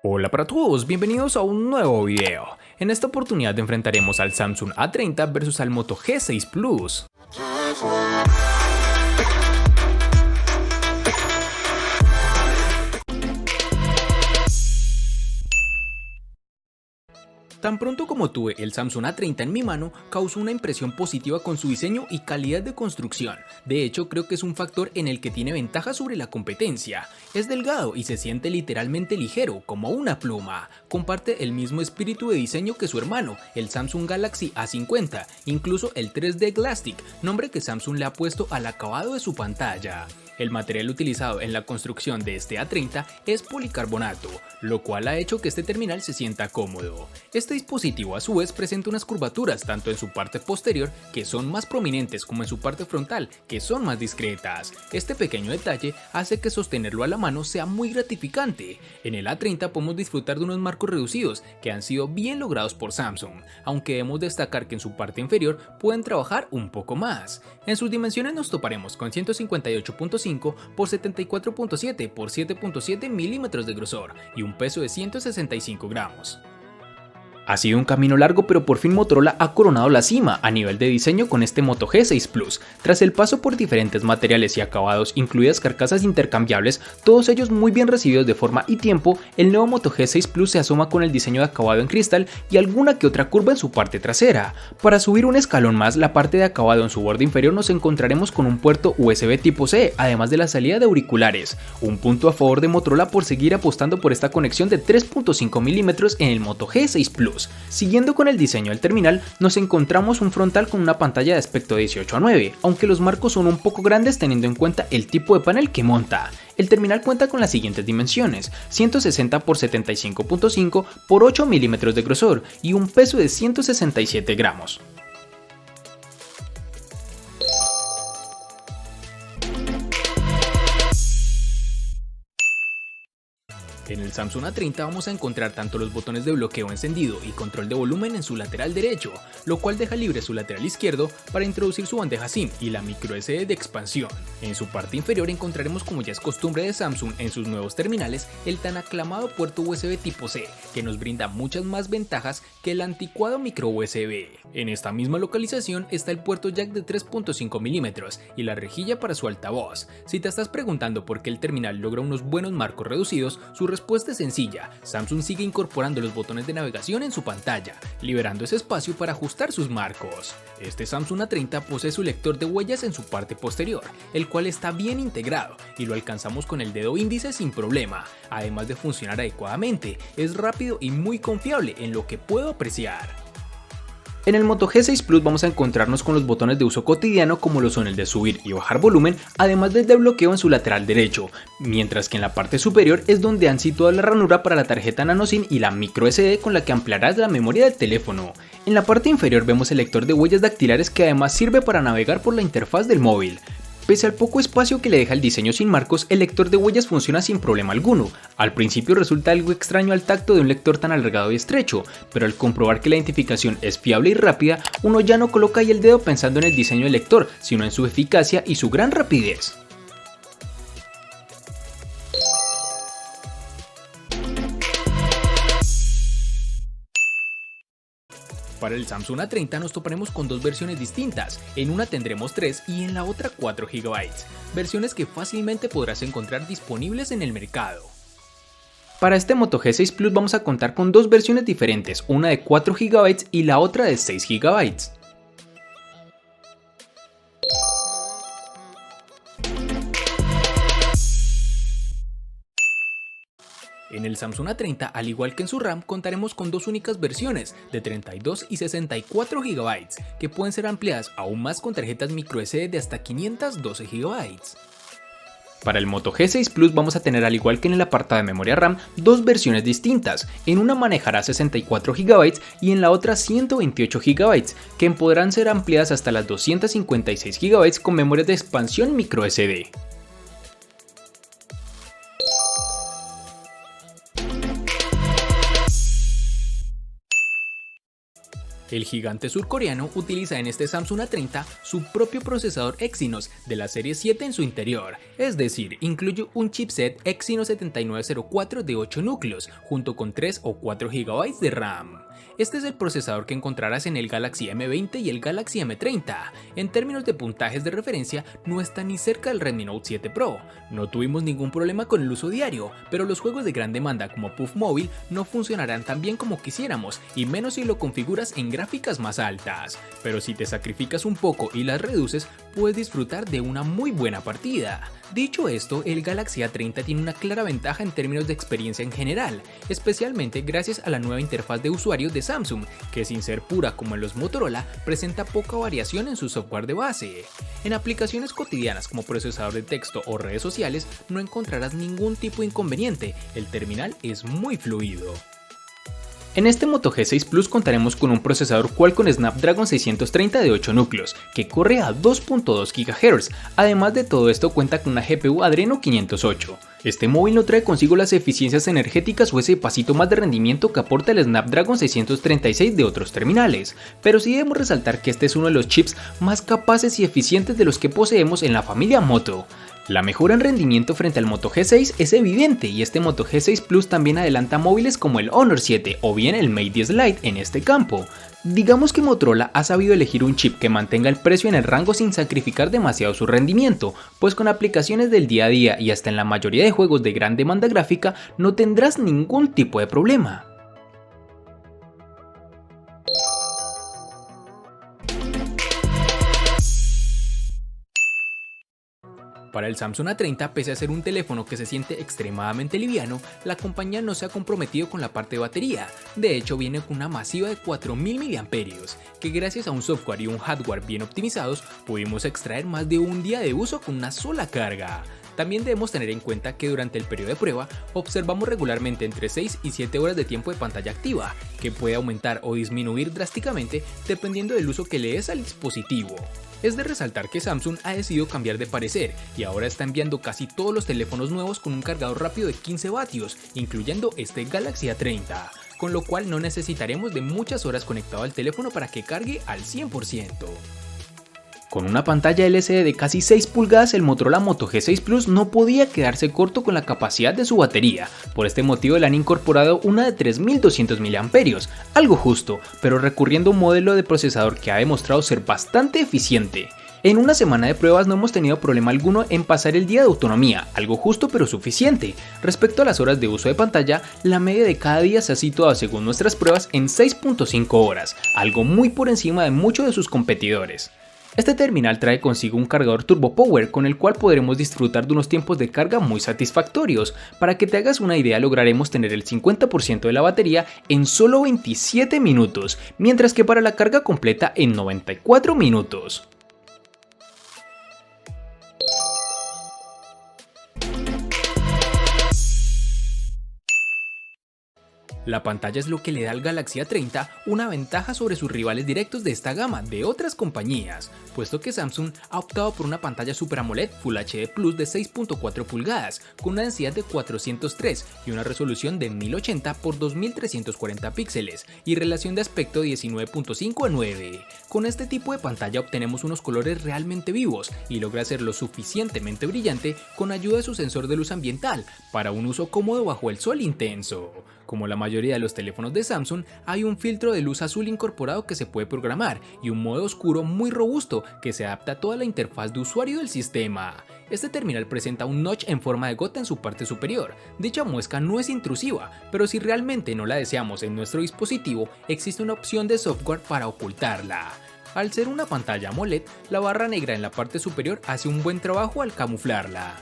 Hola para todos, bienvenidos a un nuevo video. En esta oportunidad enfrentaremos al Samsung A30 versus al Moto G6 Plus. Tan pronto como tuve el Samsung A30 en mi mano, causó una impresión positiva con su diseño y calidad de construcción. De hecho, creo que es un factor en el que tiene ventaja sobre la competencia. Es delgado y se siente literalmente ligero, como una pluma. Comparte el mismo espíritu de diseño que su hermano, el Samsung Galaxy A50, incluso el 3D Glastic, nombre que Samsung le ha puesto al acabado de su pantalla. El material utilizado en la construcción de este A30 es policarbonato, lo cual ha hecho que este terminal se sienta cómodo. Este dispositivo a su vez presenta unas curvaturas tanto en su parte posterior, que son más prominentes, como en su parte frontal, que son más discretas. Este pequeño detalle hace que sostenerlo a la mano sea muy gratificante. En el A30 podemos disfrutar de unos marcos reducidos que han sido bien logrados por Samsung, aunque debemos destacar que en su parte inferior pueden trabajar un poco más. En sus dimensiones nos toparemos con 158.5 por 74.7 por 7.7 milímetros de grosor y un peso de 165 gramos. Ha sido un camino largo, pero por fin Motorola ha coronado la cima a nivel de diseño con este Moto G6 Plus. Tras el paso por diferentes materiales y acabados, incluidas carcasas intercambiables, todos ellos muy bien recibidos de forma y tiempo, el nuevo Moto G6 Plus se asoma con el diseño de acabado en cristal y alguna que otra curva en su parte trasera. Para subir un escalón más, la parte de acabado en su borde inferior nos encontraremos con un puerto USB tipo C, además de la salida de auriculares. Un punto a favor de Motorola por seguir apostando por esta conexión de 3.5 milímetros en el Moto G6 Plus. Siguiendo con el diseño del terminal, nos encontramos un frontal con una pantalla de aspecto 18:9, aunque los marcos son un poco grandes teniendo en cuenta el tipo de panel que monta. El terminal cuenta con las siguientes dimensiones: 160 x 75.5 por 8 milímetros de grosor y un peso de 167 gramos. En el Samsung A30 vamos a encontrar tanto los botones de bloqueo encendido y control de volumen en su lateral derecho, lo cual deja libre su lateral izquierdo para introducir su bandeja SIM y la micro SD de expansión. En su parte inferior encontraremos, como ya es costumbre de Samsung en sus nuevos terminales, el tan aclamado puerto USB tipo C, que nos brinda muchas más ventajas que el anticuado micro USB. En esta misma localización está el puerto jack de 3.5 milímetros y la rejilla para su altavoz. Si te estás preguntando por qué el terminal logra unos buenos marcos reducidos, su respuesta es sencilla: Samsung sigue incorporando los botones de navegación en su pantalla, liberando ese espacio para ajustar sus marcos. Este Samsung A30 posee su lector de huellas en su parte posterior, el cual está bien integrado y lo alcanzamos con el dedo índice sin problema. Además de funcionar adecuadamente, es rápido y muy confiable en lo que puedo apreciar. En el Moto G6 Plus vamos a encontrarnos con los botones de uso cotidiano, como lo son el de subir y bajar volumen, además del de bloqueo en su lateral derecho, mientras que en la parte superior es donde han situado la ranura para la tarjeta nano SIM y la micro SD con la que ampliarás la memoria del teléfono. En la parte inferior vemos el lector de huellas dactilares, que además sirve para navegar por la interfaz del móvil. Pese al poco espacio que le deja el diseño sin marcos, el lector de huellas funciona sin problema alguno. Al principio resulta algo extraño al tacto de un lector tan alargado y estrecho, pero al comprobar que la identificación es fiable y rápida, uno ya no coloca ahí el dedo pensando en el diseño del lector, sino en su eficacia y su gran rapidez. Para el Samsung A30 nos toparemos con dos versiones distintas, en una tendremos 3 y en la otra 4 GB, versiones que fácilmente podrás encontrar disponibles en el mercado. Para este Moto G6 Plus vamos a contar con dos versiones diferentes, una de 4 GB y la otra de 6 GB. En el Samsung A30, al igual que en su RAM, contaremos con dos únicas versiones de 32 y 64 GB, que pueden ser ampliadas aún más con tarjetas microSD de hasta 512 GB. Para el Moto G6 Plus vamos a tener, al igual que en el apartado de memoria RAM, dos versiones distintas. En una manejará 64 GB y en la otra 128 GB, que podrán ser ampliadas hasta las 256 GB con memorias de expansión microSD. El gigante surcoreano utiliza en este Samsung A30 su propio procesador Exynos de la serie 7 en su interior, es decir, incluye un chipset Exynos 7904 de 8 núcleos, junto con 3 o 4 GB de RAM. Este es el procesador que encontrarás en el Galaxy M20 y el Galaxy M30. En términos de puntajes de referencia, no está ni cerca del Redmi Note 7 Pro. No tuvimos ningún problema con el uso diario, pero los juegos de gran demanda como PUBG Mobile no funcionarán tan bien como quisiéramos, y menos si lo configuras en gráficas más altas. Pero si te sacrificas un poco y las reduces, puedes disfrutar de una muy buena partida. Dicho esto, el Galaxy A30 tiene una clara ventaja en términos de experiencia en general, especialmente gracias a la nueva interfaz de usuario de Samsung, que sin ser pura como en los Motorola, presenta poca variación en su software de base. En aplicaciones cotidianas como procesador de texto o redes sociales, no encontrarás ningún tipo de inconveniente, el terminal es muy fluido. En este Moto G6 Plus contaremos con un procesador Qualcomm Snapdragon 630 de 8 núcleos, que corre a 2.2 GHz, además de todo esto cuenta con una GPU Adreno 508. Este móvil no trae consigo las eficiencias energéticas o ese pasito más de rendimiento que aporta el Snapdragon 636 de otros terminales, pero sí debemos resaltar que este es uno de los chips más capaces y eficientes de los que poseemos en la familia Moto. La mejora en rendimiento frente al Moto G6 es evidente y este Moto G6 Plus también adelanta móviles como el Honor 7 o bien el Mate 10 Lite en este campo. Digamos que Motorola ha sabido elegir un chip que mantenga el precio en el rango sin sacrificar demasiado su rendimiento, pues con aplicaciones del día a día y hasta en la mayoría de juegos de gran demanda gráfica no tendrás ningún tipo de problema. Para el Samsung A30, pese a ser un teléfono que se siente extremadamente liviano, la compañía no se ha comprometido con la parte de batería. De hecho, viene con una masiva de 4000 mAh, que gracias a un software y un hardware bien optimizados, pudimos extraer más de un día de uso con una sola carga. También debemos tener en cuenta que durante el periodo de prueba observamos regularmente entre 6 y 7 horas de tiempo de pantalla activa, que puede aumentar o disminuir drásticamente dependiendo del uso que le des al dispositivo. Es de resaltar que Samsung ha decidido cambiar de parecer y ahora está enviando casi todos los teléfonos nuevos con un cargador rápido de 15 vatios, incluyendo este Galaxy A30, con lo cual no necesitaremos de muchas horas conectado al teléfono para que cargue al 100%. Con una pantalla LCD de casi 6 pulgadas, el Motorola Moto G6 Plus no podía quedarse corto con la capacidad de su batería. Por este motivo le han incorporado una de 3200 mAh, algo justo, pero recurriendo a un modelo de procesador que ha demostrado ser bastante eficiente. En una semana de pruebas no hemos tenido problema alguno en pasar el día de autonomía, algo justo pero suficiente. Respecto a las horas de uso de pantalla, la media de cada día se ha situado según nuestras pruebas en 6.5 horas, algo muy por encima de muchos de sus competidores. Este terminal trae consigo un cargador Turbo Power con el cual podremos disfrutar de unos tiempos de carga muy satisfactorios. Para que te hagas una idea, lograremos tener el 50% de la batería en solo 27 minutos, mientras que para la carga completa en 94 minutos. La pantalla es lo que le da al Galaxy A30 una ventaja sobre sus rivales directos de esta gama de otras compañías, puesto que Samsung ha optado por una pantalla Super AMOLED Full HD Plus de 6.4 pulgadas, con una densidad de 403 y una resolución de 1080 x 2340 píxeles y relación de aspecto 19.5:9. Con este tipo de pantalla obtenemos unos colores realmente vivos y logra hacerlo suficientemente brillante con ayuda de su sensor de luz ambiental para un uso cómodo bajo el sol intenso. Como la mayoría de los teléfonos de Samsung, hay un filtro de luz azul incorporado que se puede programar y un modo oscuro muy robusto que se adapta a toda la interfaz de usuario del sistema. Este terminal presenta un notch en forma de gota en su parte superior. Dicha muesca no es intrusiva, pero si realmente no la deseamos en nuestro dispositivo, existe una opción de software para ocultarla. Al ser una pantalla AMOLED, la barra negra en la parte superior hace un buen trabajo al camuflarla.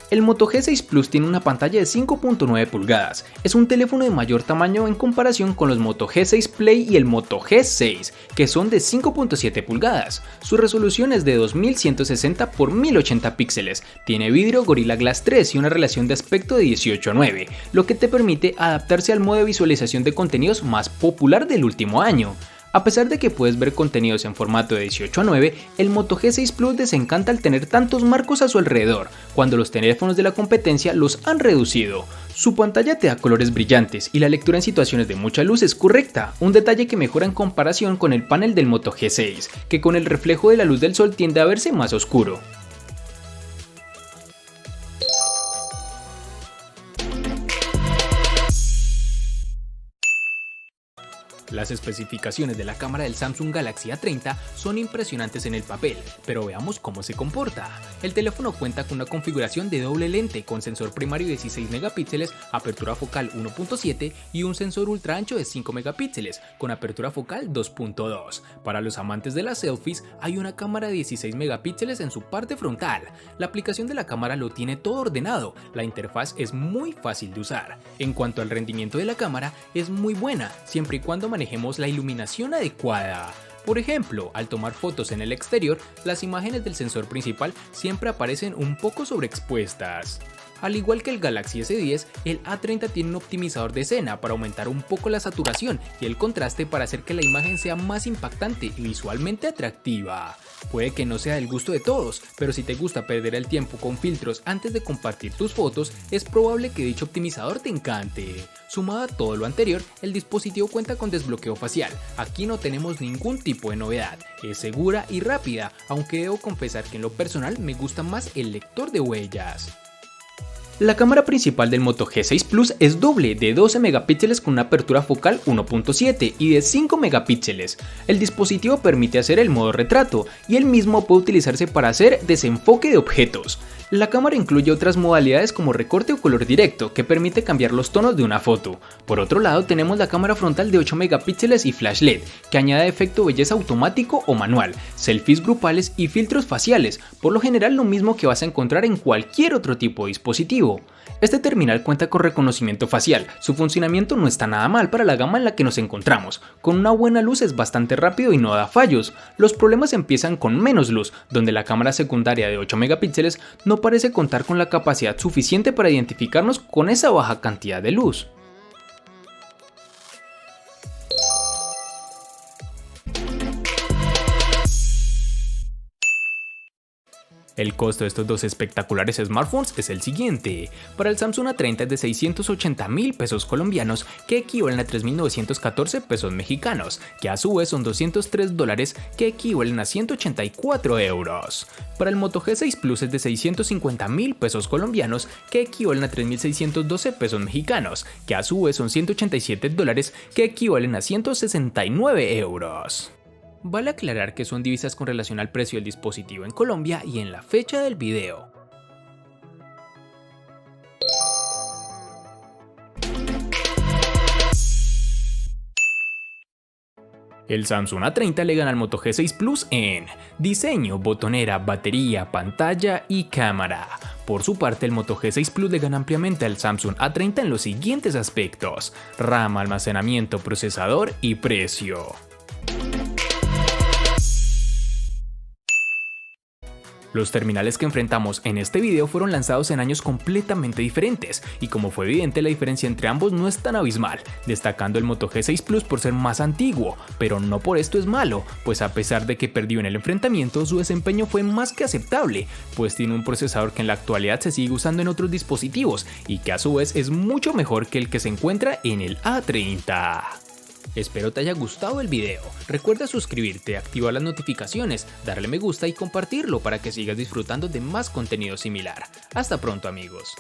El Moto G6 Plus tiene una pantalla de 5.9 pulgadas, es un teléfono de mayor tamaño en comparación con los Moto G6 Play y el Moto G6, que son de 5.7 pulgadas. Su resolución es de 2160 x 1080 píxeles, tiene vidrio Gorilla Glass 3 y una relación de aspecto de 18:9, lo que te permite adaptarse al modo de visualización de contenidos más popular del último año. A pesar de que puedes ver contenidos en formato de 18:9, el Moto G6 Plus desencanta al tener tantos marcos a su alrededor, cuando los teléfonos de la competencia los han reducido. Su pantalla te da colores brillantes y la lectura en situaciones de mucha luz es correcta, un detalle que mejora en comparación con el panel del Moto G6, que con el reflejo de la luz del sol tiende a verse más oscuro. Las especificaciones de la cámara del Samsung Galaxy A30 son impresionantes en el papel, pero veamos cómo se comporta. El teléfono cuenta con una configuración de doble lente con sensor primario de 16 megapíxeles, apertura focal 1.7 y un sensor ultra ancho de 5 megapíxeles con apertura focal 2.2. Para los amantes de las selfies, hay una cámara de 16 megapíxeles en su parte frontal. La aplicación de la cámara lo tiene todo ordenado, la interfaz es muy fácil de usar. En cuanto al rendimiento de la cámara, es muy buena, siempre y cuando manejemos la iluminación adecuada. Por ejemplo, al tomar fotos en el exterior, las imágenes del sensor principal siempre aparecen un poco sobreexpuestas. Al igual que el Galaxy S10, el A30 tiene un optimizador de escena para aumentar un poco la saturación y el contraste para hacer que la imagen sea más impactante y visualmente atractiva. Puede que no sea del gusto de todos, pero si te gusta perder el tiempo con filtros antes de compartir tus fotos, es probable que dicho optimizador te encante. Sumado a todo lo anterior, el dispositivo cuenta con desbloqueo facial. Aquí no tenemos ningún tipo de novedad, es segura y rápida, aunque debo confesar que en lo personal me gusta más el lector de huellas. La cámara principal del Moto G6 Plus es doble, de 12 megapíxeles con una apertura focal 1.7 y de 5 megapíxeles. El dispositivo permite hacer el modo retrato y el mismo puede utilizarse para hacer desenfoque de objetos. La cámara incluye otras modalidades como recorte o color directo, que permite cambiar los tonos de una foto. Por otro lado, tenemos la cámara frontal de 8 megapíxeles y flash LED, que añade efecto belleza automático o manual, selfies grupales y filtros faciales, por lo general lo mismo que vas a encontrar en cualquier otro tipo de dispositivo. Este terminal cuenta con reconocimiento facial, su funcionamiento no está nada mal para la gama en la que nos encontramos, con una buena luz es bastante rápido y no da fallos. Los problemas empiezan con menos luz, donde la cámara secundaria de 8 megapíxeles no parece contar con la capacidad suficiente para identificarnos con esa baja cantidad de luz. El costo de estos dos espectaculares smartphones es el siguiente. Para el Samsung A30 es de 680.000 pesos colombianos, que equivalen a 3.914 pesos mexicanos, que a su vez son $203, que equivalen a 184 euros. Para el Moto G6 Plus es de 650.000 pesos colombianos, que equivalen a 3.612 pesos mexicanos, que a su vez son $187, que equivalen a 169 euros. Vale aclarar que son divisas con relación al precio del dispositivo en Colombia y en la fecha del video. El Samsung A30 le gana al Moto G6 Plus en diseño, botonera, batería, pantalla y cámara. Por su parte, el Moto G6 Plus le gana ampliamente al Samsung A30 en los siguientes aspectos: RAM, almacenamiento, procesador y precio. Los terminales que enfrentamos en este video fueron lanzados en años completamente diferentes y como fue evidente la diferencia entre ambos no es tan abismal, destacando el Moto G6 Plus por ser más antiguo, pero no por esto es malo, pues a pesar de que perdió en el enfrentamiento su desempeño fue más que aceptable, pues tiene un procesador que en la actualidad se sigue usando en otros dispositivos y que a su vez es mucho mejor que el que se encuentra en el A30. Espero te haya gustado el video, recuerda suscribirte, activar las notificaciones, darle me gusta y compartirlo para que sigas disfrutando de más contenido similar. Hasta pronto amigos.